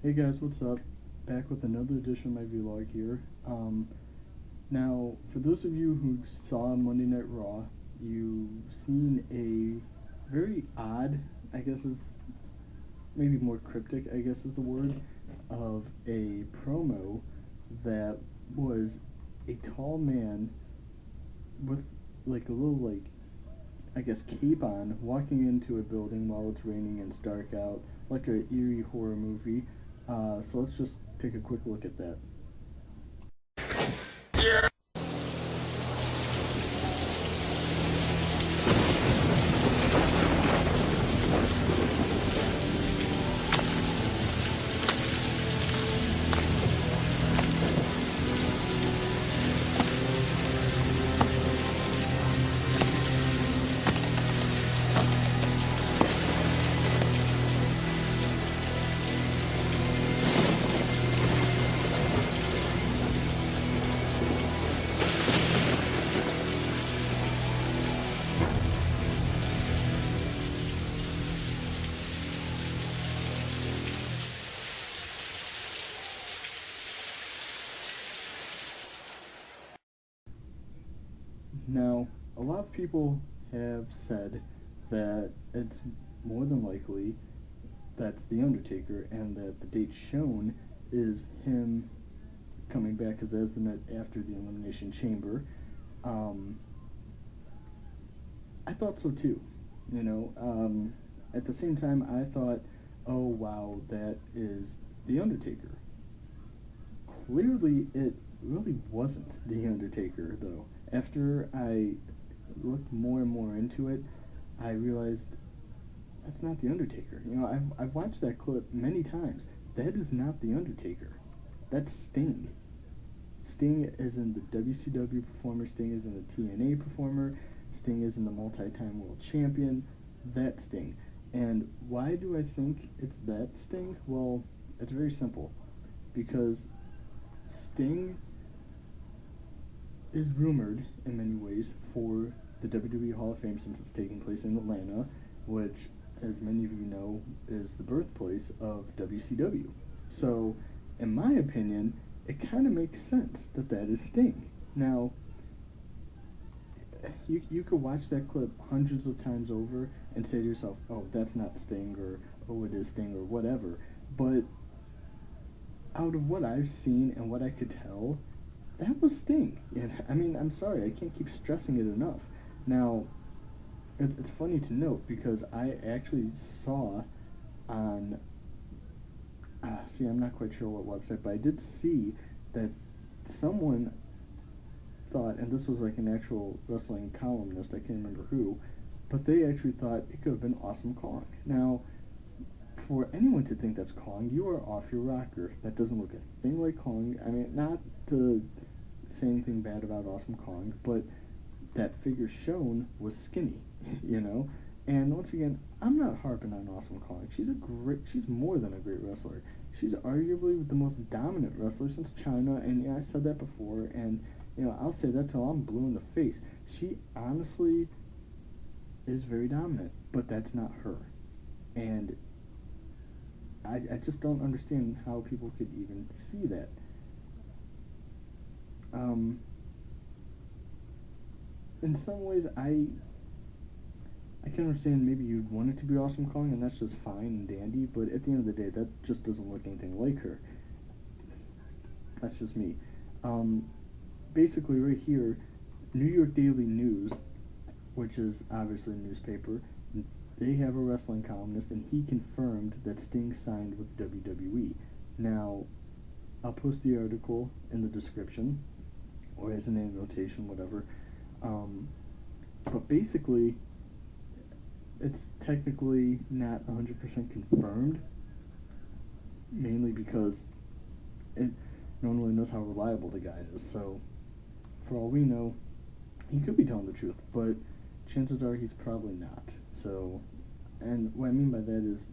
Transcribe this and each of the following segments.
Hey guys, what's up? Back with another edition of my vlog here. Now, for those of you who saw Monday Night Raw, you've seen a very odd, I guess is maybe more cryptic, I guess is the word, of a promo that was a tall man with like a little I guess cape on, walking into a building while it's raining and it's dark out, like a eerie horror movie. So let's just take a quick look at that. Now, a lot of people have said that it's more than likely that's the Undertaker, and that the date shown is him coming back as the night after the Elimination Chamber. Um, I thought so too. You know, at the same time, I thought, oh wow, that is the Undertaker. Clearly, it really wasn't the Undertaker, though. After I looked more and more into it, I realized that's not the Undertaker. You know, I've watched that clip many times. That is not the Undertaker. That's Sting. Sting isn't the WCW performer. Sting isn't the TNA performer. Sting isn't the multi-time world champion. That's Sting. And why do I think it's that Sting? Well, it's very simple. Because Sting is rumored in many ways for the WWE Hall of Fame, since it's taking place in Atlanta, which, as many of you know, is the birthplace of WCW. So, in my opinion, it kind of makes sense that that is Sting. Now, you could watch that clip hundreds of times over and say to yourself, oh, that's not Sting, or oh, it is Sting, or whatever. But out of what I've seen and what I could tell, that was Sting. And I mean, I'm sorry, I can't keep stressing it enough. Now, it's funny to note because I actually saw on, see, I'm not quite sure what website, but I did see that someone thought, and this was like an actual wrestling columnist, I can't remember who, but they actually thought it could have been Awesome Kong. Now, for anyone to think that's Kong, you are off your rocker. That doesn't look a thing like Kong. I mean, not to say anything bad about Awesome Kong, but that figure shown was skinny, you know? And once again, I'm not harping on Awesome Kong. She's more than a great wrestler. She's arguably the most dominant wrestler since Chyna, and yeah, I said that before, and you know, I'll say that till I'm blue in the face. She honestly is very dominant, but that's not her. And I just don't understand how people could even see that. In some ways, I can understand maybe you'd want it to be Awesome Kong, and that's just fine and dandy, but at the end of the day, that just doesn't look anything like her. That's just me. Basically, right here, New York Daily News, which is obviously a newspaper, they have a wrestling columnist, and he confirmed that Sting signed with WWE. Now, I'll post the article in the description, or as an annotation, whatever. But basically, it's technically not 100% confirmed, mainly because no one really knows how reliable the guy is. So, for all we know, he could be telling the truth, but chances are he's probably not. So, and what I mean by that is,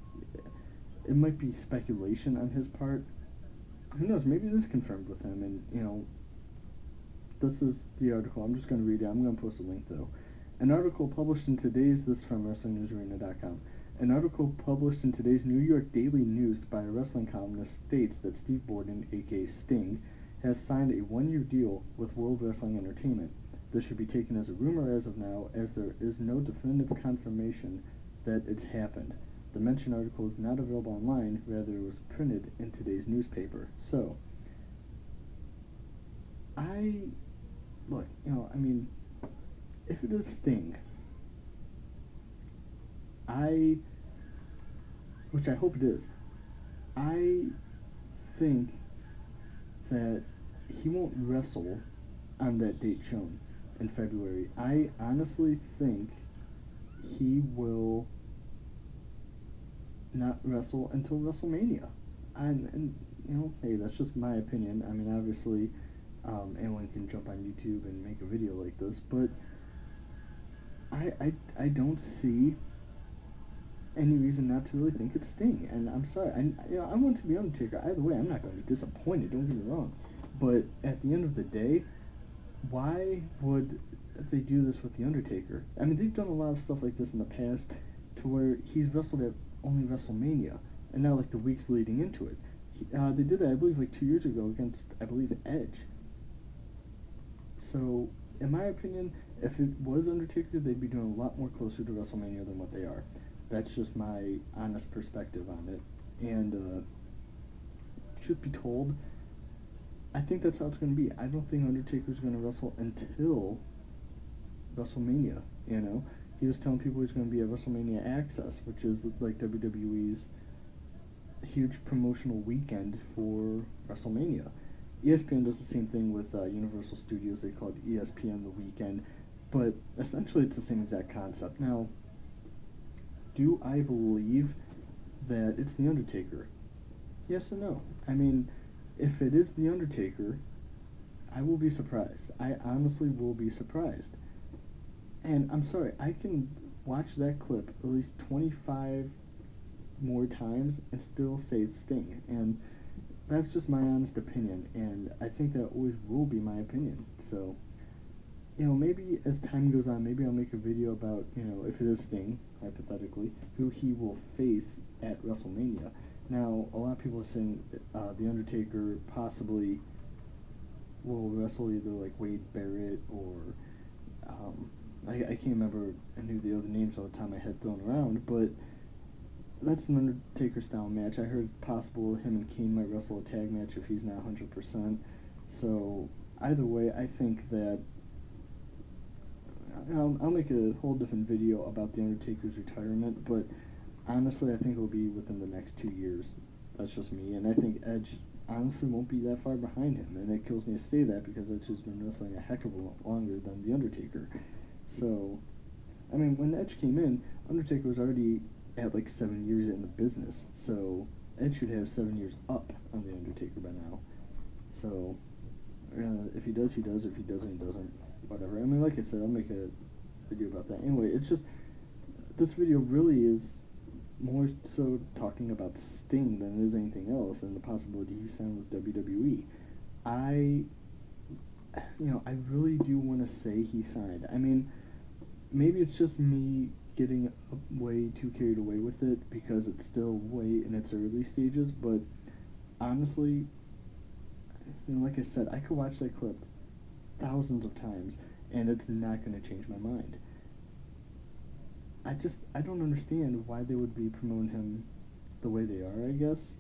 it might be speculation on his part. Who knows? Maybe it is confirmed with him, and you know, this is the article. I'm just going to read it. I'm going to post a link though. An article published in today's This from WrestlingNewsArena.com. An article published in today's New York Daily News by a wrestling columnist states that Steve Borden, aka Sting, has signed a one-year deal with World Wrestling Entertainment. This should be taken as a rumor as of now, as there is no definitive confirmation that it's happened. The mentioned article is not available online, rather it was printed in today's newspaper. So, look, if it is Sting, which I hope it is, I think that he won't wrestle on that date shown in February. I honestly think he will not wrestle until WrestleMania. And hey, that's just my opinion. I mean, obviously, anyone can jump on YouTube and make a video like this, but I don't see any reason not to really think it's Sting. And I'm sorry, I want to be Undertaker. Either way, I'm not going to be disappointed, don't get me wrong. But at the end of the day, why would they do this with The Undertaker? I mean, they've done a lot of stuff like this in the past to where he's wrestled at only WrestleMania, and now, like, the weeks leading into it. They did that, I believe, like 2 years ago against, I believe, Edge. So, in my opinion, if it was Undertaker, they'd be doing a lot more closer to WrestleMania than what they are. That's just my honest perspective on it. And, truth be told, I think that's how it's going to be. I don't think Undertaker's going to wrestle until WrestleMania, He was telling people he's going to be at WrestleMania Access, which is like WWE's huge promotional weekend for WrestleMania. ESPN does the same thing with Universal Studios. They call it ESPN The Weekend, but essentially it's the same exact concept. Now, do I believe that it's The Undertaker? Yes and no. I mean, if it is The Undertaker, I will be surprised. I honestly will be surprised. And I'm sorry, I can watch that clip at least 25 more times and still say it's Sting. And that's just my honest opinion, and I think that always will be my opinion. So, maybe as time goes on, maybe I'll make a video about, if it is Sting, hypothetically, who he will face at WrestleMania. Now, a lot of people are saying The Undertaker possibly will wrestle either like Wade Barrett or, I can't remember any of the other names all the time I had thrown around, but that's an Undertaker style match. I heard it's possible him and Kane might wrestle a tag match if he's not 100%. So either way, I think that I'll make a whole different video about The Undertaker's retirement, but honestly, I think it'll be within the next 2 years. That's just me, and I think Edge honestly won't be that far behind him, and it kills me to say that because Edge has been wrestling a heck of a lot longer than The Undertaker. So, I mean, when Edge came in, Undertaker was already at like 7 years in the business, so Edge should have 7 years up on The Undertaker by now. So, if he does, he does. If he doesn't, he doesn't. Whatever. I mean, like I said, I'll make a video about that. Anyway, it's just, this video really is more so talking about Sting than it is anything else, and the possibility he signed with WWE. I really do want to say he signed. I mean, maybe it's just me getting way too carried away with it because it's still way in its early stages, but honestly, like I said, I could watch that clip thousands of times and it's not going to change my mind. I don't understand why they would be promoting him the way they are, I guess.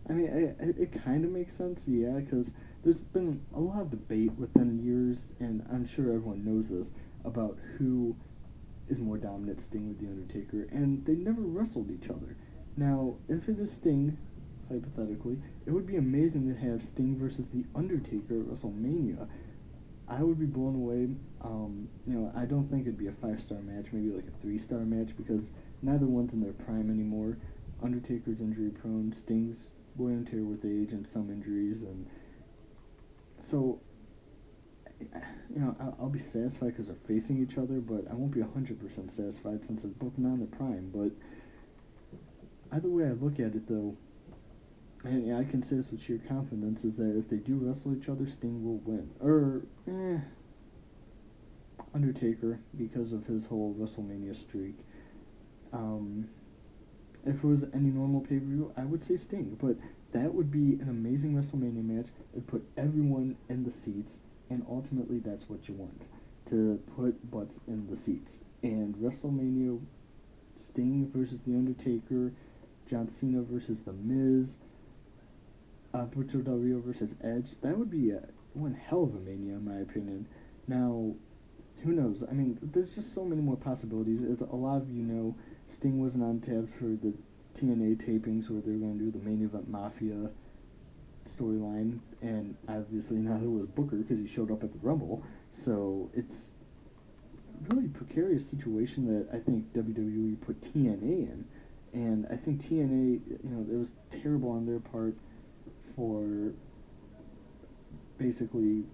I mean, it kind of makes sense, yeah, because there's been a lot of debate within years, and I'm sure everyone knows this, about who is more dominant, Sting or The Undertaker, and they never wrestled each other. Now, if it is Sting, hypothetically, it would be amazing to have Sting versus The Undertaker at WrestleMania. I would be blown away. I don't think it'd be a 5-star match, maybe like a 3-star match, because neither one's in their prime anymore. Undertaker's injury prone, Sting's wear and tear with age and some injuries, and so, I'll be satisfied because they're facing each other, but I won't be 100% satisfied since they're both not in their prime. But either way I look at it, though, and I can say this with sheer confidence, is that if they do wrestle each other, Sting will win. Undertaker, because of his whole WrestleMania streak. If it was any normal pay-per-view, I would say Sting, but that would be an amazing WrestleMania match. It'd put everyone in the seats, and ultimately that's what you want, to put butts in the seats. And WrestleMania, Sting versus The Undertaker, John Cena versus The Miz, Alberto Del Rio versus Edge, that would be one hell of a Mania in my opinion. Now, who knows? I mean, there's just so many more possibilities. As a lot of you know, Sting wasn't on tab for the TNA tapings where they were going to do the main event Mafia storyline, and obviously now who was Booker because he showed up at the Rumble. So it's a really precarious situation that I think WWE put TNA in, and I think TNA, it was terrible on their part for basically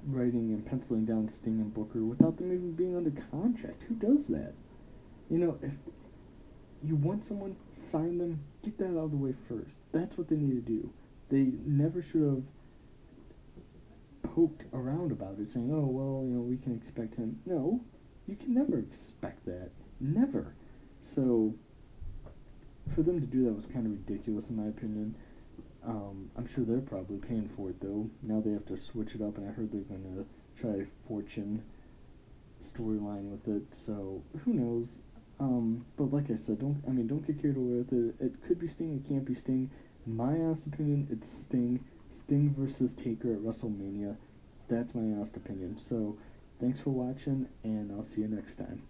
writing and penciling down Sting and Booker without them even being under contract. Who does that? If you want someone, sign them, get that out of the way first. That's what they need to do. They never should have poked around about it, saying, oh, well, we can expect him. No, you can never expect that. Never. So, for them to do that was kind of ridiculous, in my opinion. I'm sure they're probably paying for it, though. Now they have to switch it up, and I heard they're going to try Fortune storyline with it, so who knows. But like I said, don't get carried away with it. It could be Sting, it can't be Sting. My honest opinion, it's Sting. Sting versus Taker at WrestleMania. That's my honest opinion. So, thanks for watching, and I'll see you next time.